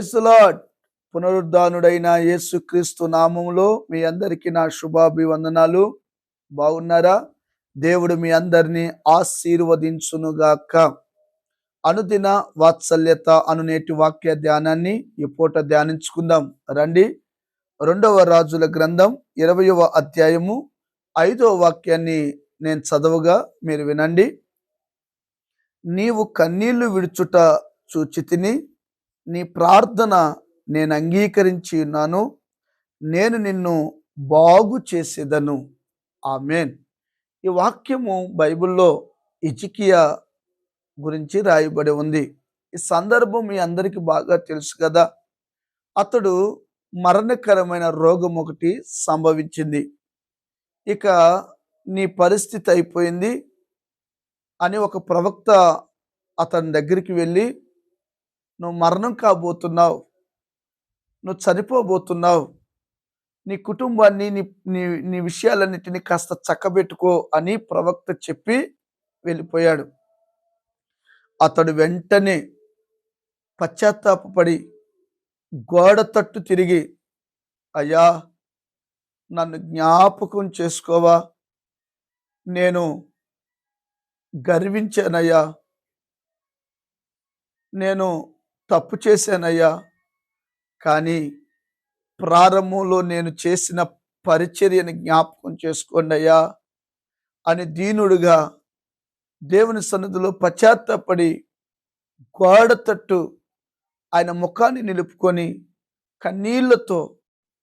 Praise the lord. పునరుద్ధానుడైన యేసుక్రీస్తు నామములో మీ అందరికీ నా శుభాభివందనాలు. బాగున్నారా? దేవుడు మీ అందరినీ ఆశీర్వదించునుగాక. అనుదిన వాత్సల్యత అను నేటి వాక్య ధ్యానాన్ని ఈ పూట ధ్యానించుకుందాం రండి. 2వ రాజుల గ్రంథం 20వ అధ్యాయము 5వ వాక్యాన్ని నేను చదవగా మీరు వినండి. నీవు కన్నీళ్లు విడుచుట చూచితిని, నీ ప్రార్థన నేను అంగీకరించి ఉన్నాను, నేను నిన్ను బాగు చేసేదను. ఆమేన్. ఈ వాక్యము బైబిల్లో హిజ్కియా గురించి రాయబడి ఉంది. ఈ సందర్భం మీ అందరికీ బాగా తెలుసు కదా. అతడు మరణకరమైన రోగం ఒకటి సంభవించింది. ఇక నీ పరిస్థితి అయిపోయింది అని ఒక ప్రవక్త అతని దగ్గరికి వెళ్ళి, నువ్వు మరణం కాబోతున్నావు, నువ్వు చనిపోబోతున్నావు, నీ కుటుంబాన్ని నీ నీ నీ విషయాలన్నిటినీ కాస్త చక్కబెట్టుకో అని ప్రవక్త చెప్పి వెళ్ళిపోయాడు. అతడు వెంటనే పశ్చాత్తాపపడి గోడ తట్టు తిరిగి, అయ్యా నన్ను జ్ఞాపకం చేసుకోవా, నేను గర్వించానయ్యా, నేను తప్పు చేశానయ్యా, కానీ ప్రారంభంలో నేను చేసిన పరిచర్యను జ్ఞాపకం చేసుకోండి అయ్యా అని దీనుడుగా దేవుని సన్నిధిలో పశ్చాత్తాపడి గోడ తట్టు ఆయన ముఖాన్ని నిలుపుకొని కన్నీళ్లతో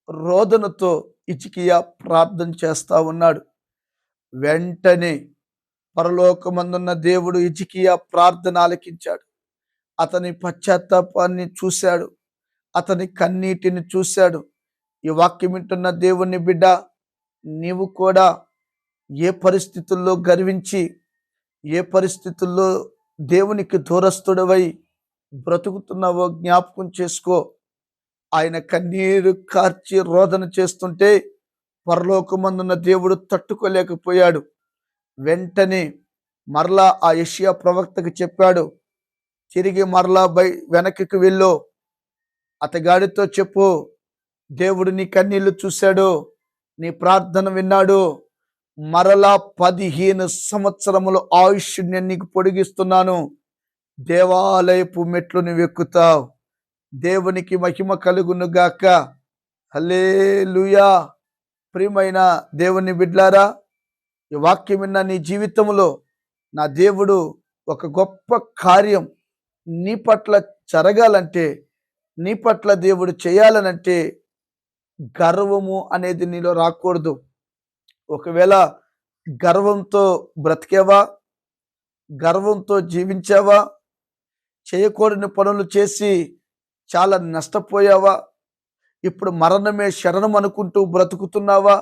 రోదనతో హిజ్కియా ప్రార్థన చేస్తా ఉన్నాడు. వెంటనే పరలోకమందున్న దేవుడు హిజ్కియా ప్రార్థన ఆలకించాడు. అతని పశ్చాత్తాపాన్ని చూశాడు, అతని కన్నీటిని చూశాడు. ఈ వాక్యం వింటున్న దేవుని బిడ్డ, నీవు కూడా ఏ పరిస్థితుల్లో గర్వించి, ఏ పరిస్థితుల్లో దేవునికి దూరస్తుడవై బ్రతుకుతున్నావో జ్ఞాపకం చేసుకో. ఆయన కన్నీరు కార్చి రోదన చేస్తుంటే పరలోకమందున్న దేవుడు తట్టుకోలేకపోయాడు. వెంటనే మరలా ఆ యెషయా ప్రవక్తకు చెప్పాడు, తిరిగి మరలా వెనక్కి వెళ్ళు, అతగాడితో చెప్పు, దేవుడు నీ కన్నీళ్లు చూశాడు, నీ ప్రార్థన విన్నాడు, మరలా 15 సంవత్సరముల ఆయుష్ నేను నీకు పొడిగిస్తున్నాను, దేవాలయపు మెట్లు నువ్వు ఎక్కుతావు. దేవునికి మహిమ కలుగును గాక. హల్లెలూయా. ప్రియమైన దేవుని బిడ్లారా, ఈ వాక్యం విన్న నీ జీవితంలో నా దేవుడు ఒక గొప్ప కార్యం నీ పట్ల జరగాలంటే, నీ పట్ల దేవుడు చేయాలనంటే గర్వము అనేది నీలో రాకూడదు. ఒకవేళ గర్వంతో బ్రతికేవా, గర్వంతో జీవించావా, చేయకూడని పనులు చేసి చాలా నష్టపోయావా, ఇప్పుడు మరణమే శరణం అనుకుంటూ బ్రతుకుతున్నావా,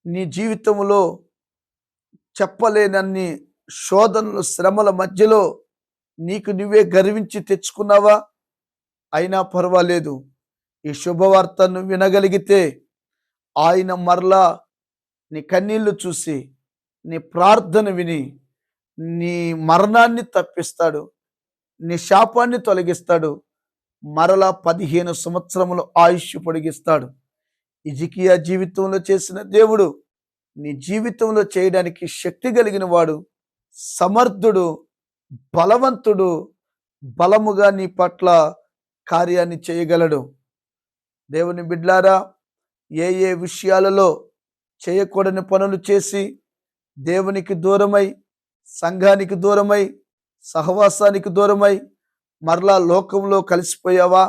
నీ జీవితంలో చెప్పలేనన్ని శోధనలు శ్రమల మధ్యలో నీకు నువ్వే గర్వించి తెచ్చుకున్నావా, అయినా పర్వాలేదు. ఈ శుభవార్తను వినగలిగితే ఆయన మరలా నీ కన్నీళ్లు చూసి, నీ ప్రార్థన విని నీ మరణాన్ని తప్పిస్తాడు, నీ శాపాన్ని తొలగిస్తాడు, మరలా 15 సంవత్సరములు ఆయుష్ పొడిగిస్తాడు. హిజ్కియా జీవితంలో చేసిన దేవుడు నీ జీవితంలో చేయడానికి శక్తి కలిగిన వాడు, సమర్థుడు, బలవంతుడు, బలముగా నీ పట్ల కార్యాన్ని చేయగలడు. దేవుని బిడ్లారా, ఏ ఏ విషయాలలో చేయకూడని పనులు చేసి దేవునికి దూరమై, సంఘానికి దూరమై, సహవాసానికి దూరమై మరలా లోకంలో కలిసిపోయావా,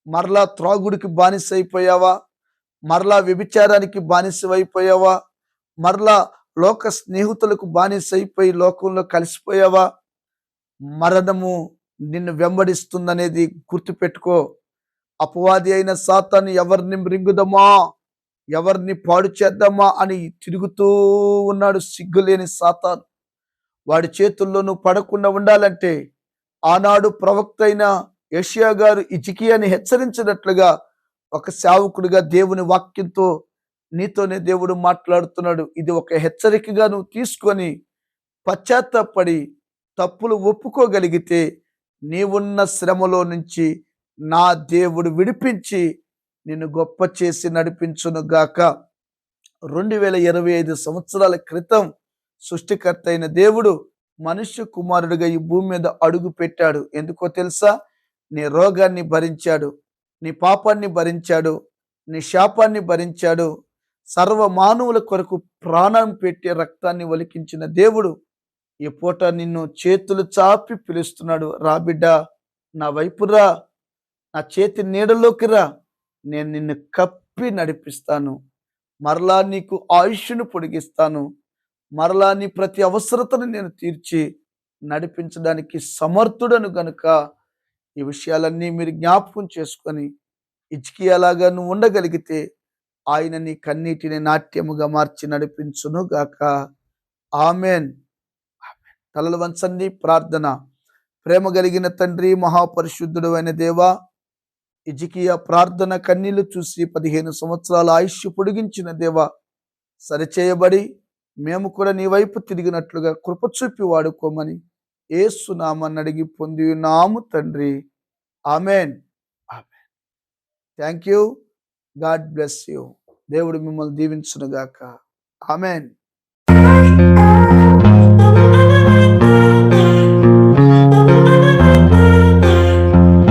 మరలా త్రాగుడికి బానిస అయిపోయావా, మరలా వ్యభిచారానికి బానిసైపోయావా, మరలా లోక స్నేహితులకు బానిస అయిపోయి లోకంలో కలిసిపోయావా, మరణము నిన్ను వెంబడిస్తుందనేది గుర్తుపెట్టుకో. అపవాది అయిన సాతాను ఎవరిని మృంగుదమా, ఎవరిని పాడు చేద్దామా అని తిరుగుతూ ఉన్నాడు. సిగ్గులేని సాతాను. వాడి చేతుల్లో నువ్వు పడకుండా ఉండాలంటే ఆనాడు ప్రవక్త అయిన యెషయా గారు హిజ్కియాని హెచ్చరించినట్లుగా ఒక సేవకుడిగా దేవుని వాక్యంతో నీతోనే దేవుడు మాట్లాడుతున్నాడు. ఇది ఒక హెచ్చరికగా నువ్వు తీసుకొని పశ్చాత్తాపడి తప్పులు ఒప్పుకోగలిగితే నీవున్న శ్రమలో నుంచి నా దేవుడు విడిపించి నిన్ను గొప్ప చేసి నడిపించును గాక. 2025 సంవత్సరాల క్రితం సృష్టికర్త అయిన దేవుడు మనుష్య కుమారుడిగా ఈ భూమి మీద అడుగు పెట్టాడు. ఎందుకో తెలుసా? నీ రోగాన్ని భరించాడు, నీ పాపాన్ని భరించాడు, నీ శాపాన్ని భరించాడు. సర్వ మానవుల కొరకు ప్రాణం పెట్టి రక్తాన్ని ఒలికించిన దేవుడు ఈ పూట నిన్ను చేతులు చాపి పిలుస్తున్నాడు. రా బిడ్డ, నా వైపు రా, నా చేతి నీడలోకి రా, నేను నిన్ను కప్పి నడిపిస్తాను. మరలా నీకు ఆయుష్ను పొడిగిస్తాను. మరలా నీ ప్రతి అవసరతను నేను తీర్చి నడిపించడానికి సమర్థుడను గనుక ఈ విషయాలన్నీ మీరు జ్ఞాపకం చేసుకొని హిజ్కియాలాగా నువ్వు ఉండగలిగితే ఆయన నీ కన్నీటిని నాట్యముగా మార్చి నడిపించును గాక. ఆమెన్. తలలు వంచండి, ప్రార్థన. ప్రేమ కలిగిన తండ్రి, మహాపరిశుద్ధుడు అయిన దేవా, హిజ్కియా ప్రార్థన కన్నీళ్లు చూసి 15 సంవత్సరాల ఆయుష్ పొడిగించిన దేవా, సరిచేయబడి మేము కూడా నీ వైపు తిరిగినట్లుగా కృప చూపి వాడుకోమని యేసు నామమున అడిగి పొంది ఉన్నాము తండ్రి. Amen. Amen. Thank you. God bless you. దేవుడు మిమ్మల్ని దీవించును గాక. ఆమెన్.